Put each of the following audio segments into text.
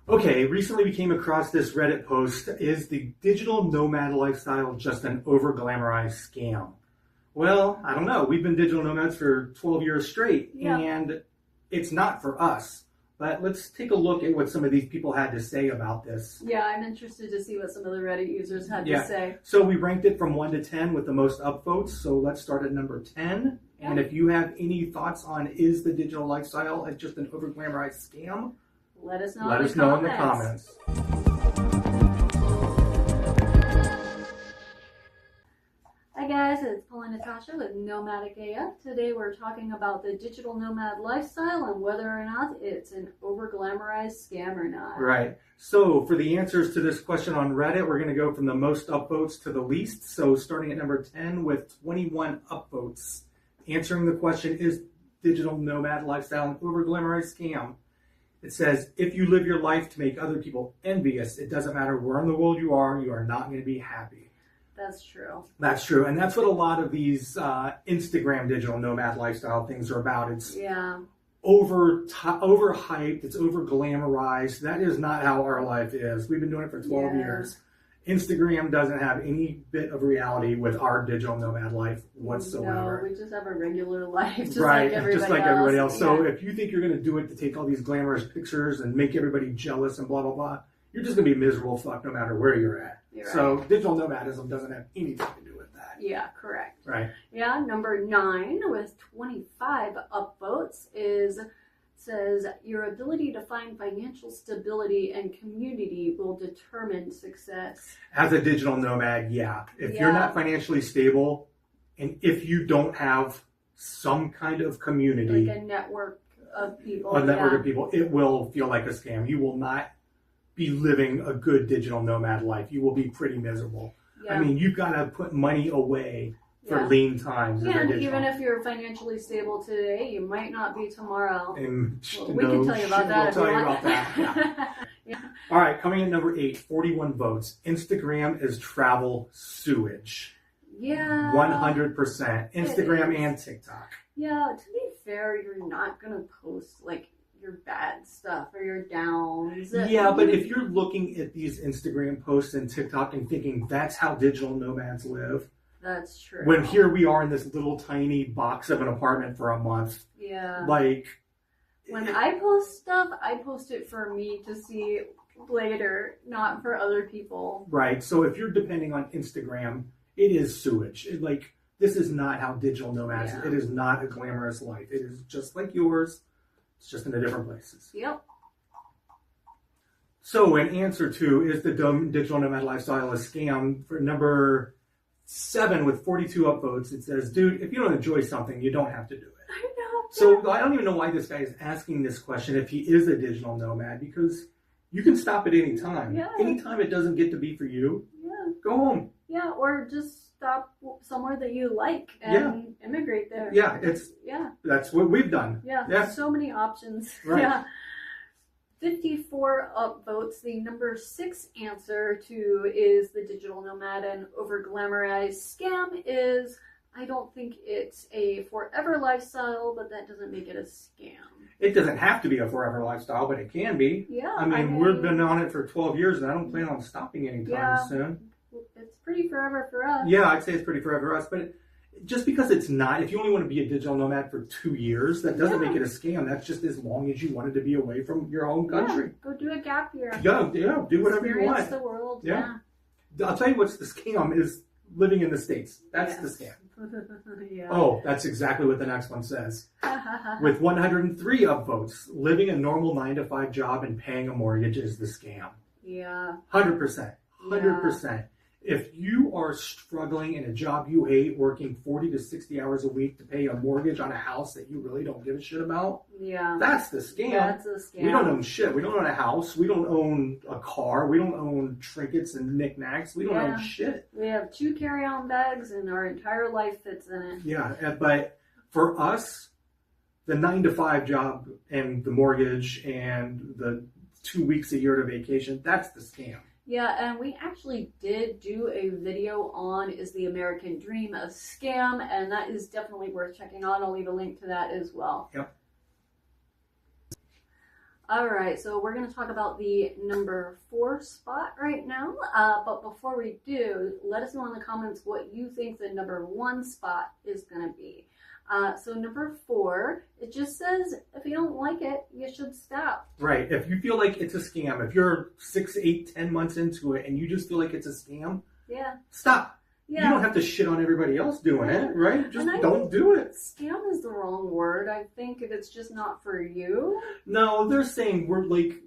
Okay, recently we came across this Reddit post. Is the digital nomad lifestyle just an over-glamorized scam? Well, I don't know. We've been digital nomads for 12 years straight, and it's not for us. But let's take a look at what some of these people had to say about this. Yeah, I'm interested to see what some of the Reddit users had to say. So we ranked it from 1 to 10 with the most upvotes. So let's start at number 10. Yeah. And if you have any thoughts on is the digital lifestyle just an over-glamorized scam, let us know in the comments. Hi guys, it's Paula Natasha with Nomadic-AF. Today we're talking about the digital nomad lifestyle and whether or not it's an over-glamorized scam or not. Right. So for the answers to this question on Reddit, we're going to go from the most upvotes to the least. So starting at number 10 with 21 upvotes. Answering the question, is digital nomad lifestyle an over-glamorized scam? It says, if you live your life to make other people envious, it doesn't matter where in the world you are not going to be happy. That's true. That's true. And that's what a lot of these Instagram digital nomad lifestyle things are about. It's overhyped. It's over-glamorized. That is not how our life is. We've been doing it for 12 years. Instagram doesn't have any bit of reality with our digital nomad life whatsoever. No, we just have a regular life, just like everybody else. So if you think you're going to do it to take all these glamorous pictures and make everybody jealous and blah, blah, blah, you're just going to be miserable fuck no matter where you're at. So digital nomadism doesn't have anything to do with that. Yeah, correct. Right. Yeah, number 9 with 25 upvotes says your ability to find financial stability and community will determine success. As a digital nomad, if you're not financially stable and if you don't have some kind of community, like a network of people, it will feel like a scam. You will not be living a good digital nomad life. You will be pretty miserable. I mean, you've got to put money away for lean times. Yeah, and even if you're financially stable today, you might not be tomorrow. And we can tell you about that. We'll tell you about that. All right, coming in number 8, 41 votes. Instagram is travel sewage. Yeah. 100%. Instagram and TikTok. Yeah, to be fair, you're not going to post like your bad stuff or your downs. Yeah, but if you're looking at these Instagram posts and TikTok and thinking that's how digital nomads live, that's true. When here we are in this little tiny box of an apartment for a month. Yeah. When I post stuff, I post it for me to see later, not for other people. Right. So if you're depending on Instagram, it is sewage. This is not how digital nomads. It is not a glamorous life. It is just like yours. It's just in the different places. Yep. So in answer to, is the digital nomad lifestyle a scam, for number 7 with 42 upvotes, it says, dude, if you don't enjoy something, you don't have to do it. I know. So I don't even know why this guy is asking this question if he is a digital nomad, because you can stop at any time. Yeah. Anytime it doesn't get to be for you, go home. Yeah, or just stop somewhere that you like and immigrate there. Yeah, that's what we've done. Yeah, so many options. Right. Yeah. 54 upvotes. The number 6 answer to is the digital nomad and over-glamorized scam is, I don't think it's a forever lifestyle, but that doesn't make it a scam. It doesn't have to be a forever lifestyle, but it can be. Yeah. I mean, we've been on it for 12 years, and I don't plan on stopping anytime soon. It's pretty forever for us. Yeah, I'd say it's pretty forever for us, but just because it's not, if you only want to be a digital nomad for 2 years, that doesn't make it a scam. That's just as long as you wanted to be away from your home country. Go do a gap year. Yeah, do whatever you want. Experience the world. Yeah. I'll tell you what's the scam is living in the States. That's the scam. Oh, that's exactly what the next one says. With 103 upvotes, living a normal 9-to-5 job and paying a mortgage is the scam. Yeah. 100%. 100%. If you are struggling in a job you hate, working 40 to 60 hours a week to pay a mortgage on a house that you really don't give a shit about, that's the scam. That's a scam. We don't own shit. We don't own a house. We don't own a car. We don't own trinkets and knickknacks. We don't own shit. We have 2 carry-on bags and our entire life fits in it. Yeah, but for us, the 9-to-5 job and the mortgage and the 2 weeks a year to vacation, that's the scam. Yeah, and we actually did do a video on Is the American Dream a Scam? And that is definitely worth checking out. I'll leave a link to that as well. Yep. All right, so we're going to talk about the number 4 spot right now. But before we do, let us know in the comments what you think the number 1 spot is going to be. So number 4, it just says, if you don't like it, you should stop. Right. If you feel like it's a scam, if you're 6, 8, 10 months into it and you just feel like it's a scam, stop. Yeah. You don't have to shit on everybody else doing it, right? Just don't do it. Scam is the wrong word. I think if it's just not for you. No, they're saying we're like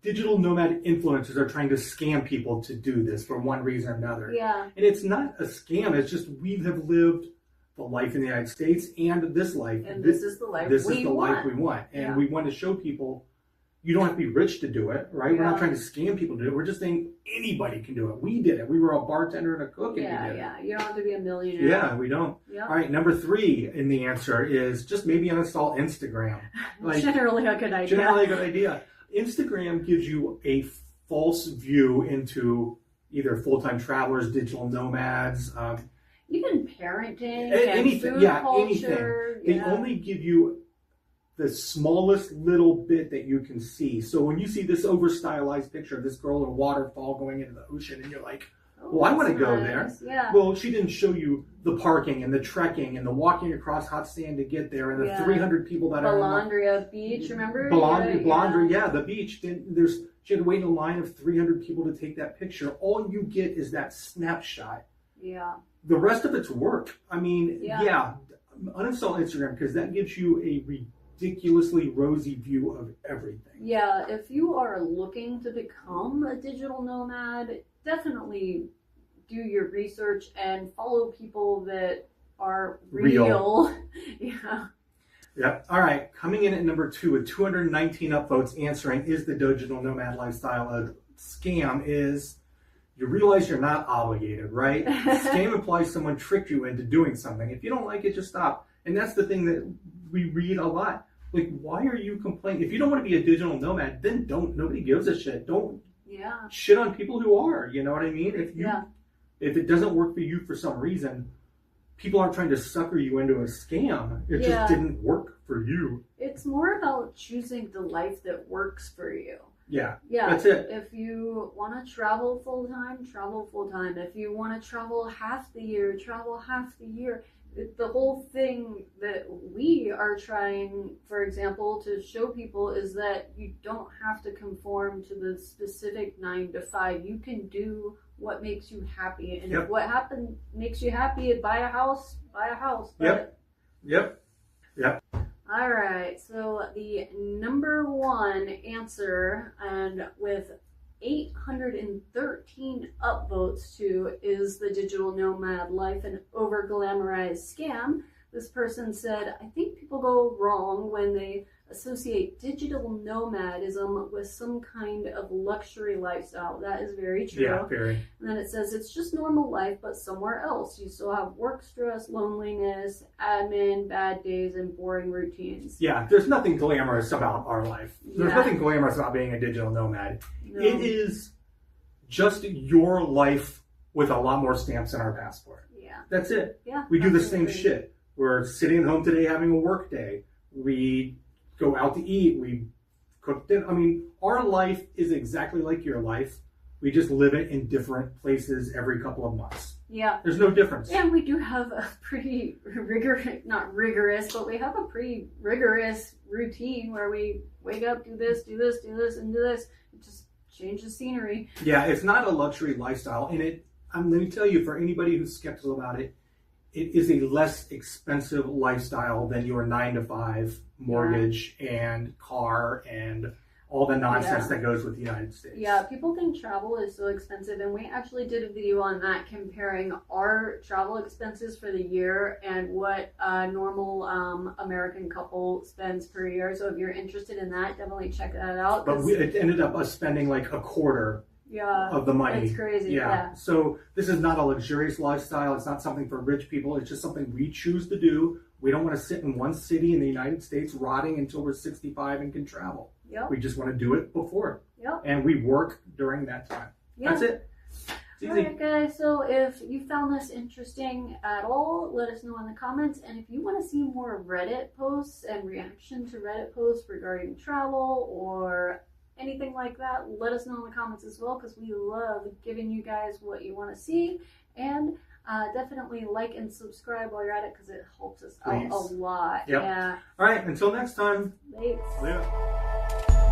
digital nomad influencers are trying to scam people to do this for one reason or another. Yeah. And it's not a scam. It's just we have lived the life in the United States and this life. And this is the life This we is the want. life we want. And we want to show people you don't have to be rich to do it, right? We're not trying to scam people to do it. We're just saying anybody can do it. We did it. We were a bartender and a cook and we did it. You don't have to be a millionaire. Yeah, we don't. Yep. All right, number 3 in the answer is just maybe uninstall Instagram. Generally a good idea. Generally a good idea. Instagram gives you a false view into either full-time travelers, digital nomads, even parenting, anything. And food culture. Anything. They only give you the smallest little bit that you can see. So when you see this over-stylized picture of this girl in a waterfall going into the ocean, and you're like, well, I want to go there. Yeah. Well, she didn't show you the parking and the trekking and the walking across hot sand to get there and the 300 people that are Balandria Beach, remember? Balandria, the beach. She had to wait in a line of 300 people to take that picture. All you get is that snapshot. Yeah. The rest of it's work. I mean, uninstall Instagram because that gives you a ridiculously rosy view of everything. Yeah, if you are looking to become a digital nomad, definitely do your research and follow people that are real. Yeah. Yep. All right. Coming in at number 2 with 219 upvotes answering, is the digital nomad lifestyle a scam? Is you realize you're not obligated, right? Scam implies someone tricked you into doing something. If you don't like it, just stop. And that's the thing that we read a lot. Like, why are you complaining? If you don't want to be a digital nomad, then don't. Nobody gives a shit. Don't shit on people who are. You know what I mean? If it doesn't work for you for some reason, people aren't trying to sucker you into a scam. It just didn't work for you. It's more about choosing the life that works for you. Yeah, that's it. If you want to travel full time, travel full time. If you want to travel half the year, travel half the year. The whole thing that we are trying, for example, to show people is that you don't have to conform to the specific 9 to 5. You can do what makes you happy. And if what makes you happy is buy a house, buy a house. Yep. All right, so the number 1 answer, and with 813 upvotes to, is the digital nomad life an over-glamorized scam? This person said, I think people go wrong when they associate digital nomadism with some kind of luxury lifestyle. That is very true. Yeah, very. And then it says it's just normal life, but somewhere else. You still have work stress, loneliness, admin, bad days, and boring routines. Yeah, there's nothing glamorous about our life. There's nothing glamorous about being a digital nomad. No. It is just your life with a lot more stamps in our passport. Yeah. That's it. Yeah. We do the same shit. We're sitting at home today having a work day. We go out to eat. We cook dinner. I mean, our life is exactly like your life. We just live it in different places every couple of months. Yeah. There's no difference. And we do have a pretty not rigorous, but we have a pretty rigorous routine where we wake up, do this, and do this. Just change the scenery. Yeah, it's not a luxury lifestyle. And let me tell you, for anybody who's skeptical about it, it is a less expensive lifestyle than your 9 to 5 mortgage and car and all the nonsense that goes with the United States. Yeah, people think travel is so expensive, and we actually did a video on that comparing our travel expenses for the year and what a normal American couple spends per year. So if you're interested in that, definitely check that out. But it ended up us spending like a quarter of the money. It's crazy. Yeah. So this is not a luxurious lifestyle. It's not something for rich people. It's just something we choose to do. We don't want to sit in one city in the United States rotting until we're 65 and can travel. Yep. We just want to do it before. Yep. And we work during that time. Yep. That's it. It's easy. Alright guys, so if you found this interesting at all, let us know in the comments. And if you want to see more Reddit posts and reaction to Reddit posts regarding travel or anything like that, let us know in the comments as well, because we love giving you guys what you want to see. And definitely like and subscribe while you're at it, because it helps us out a lot. Yep. Yeah. All right, until next time. Thanks. Later.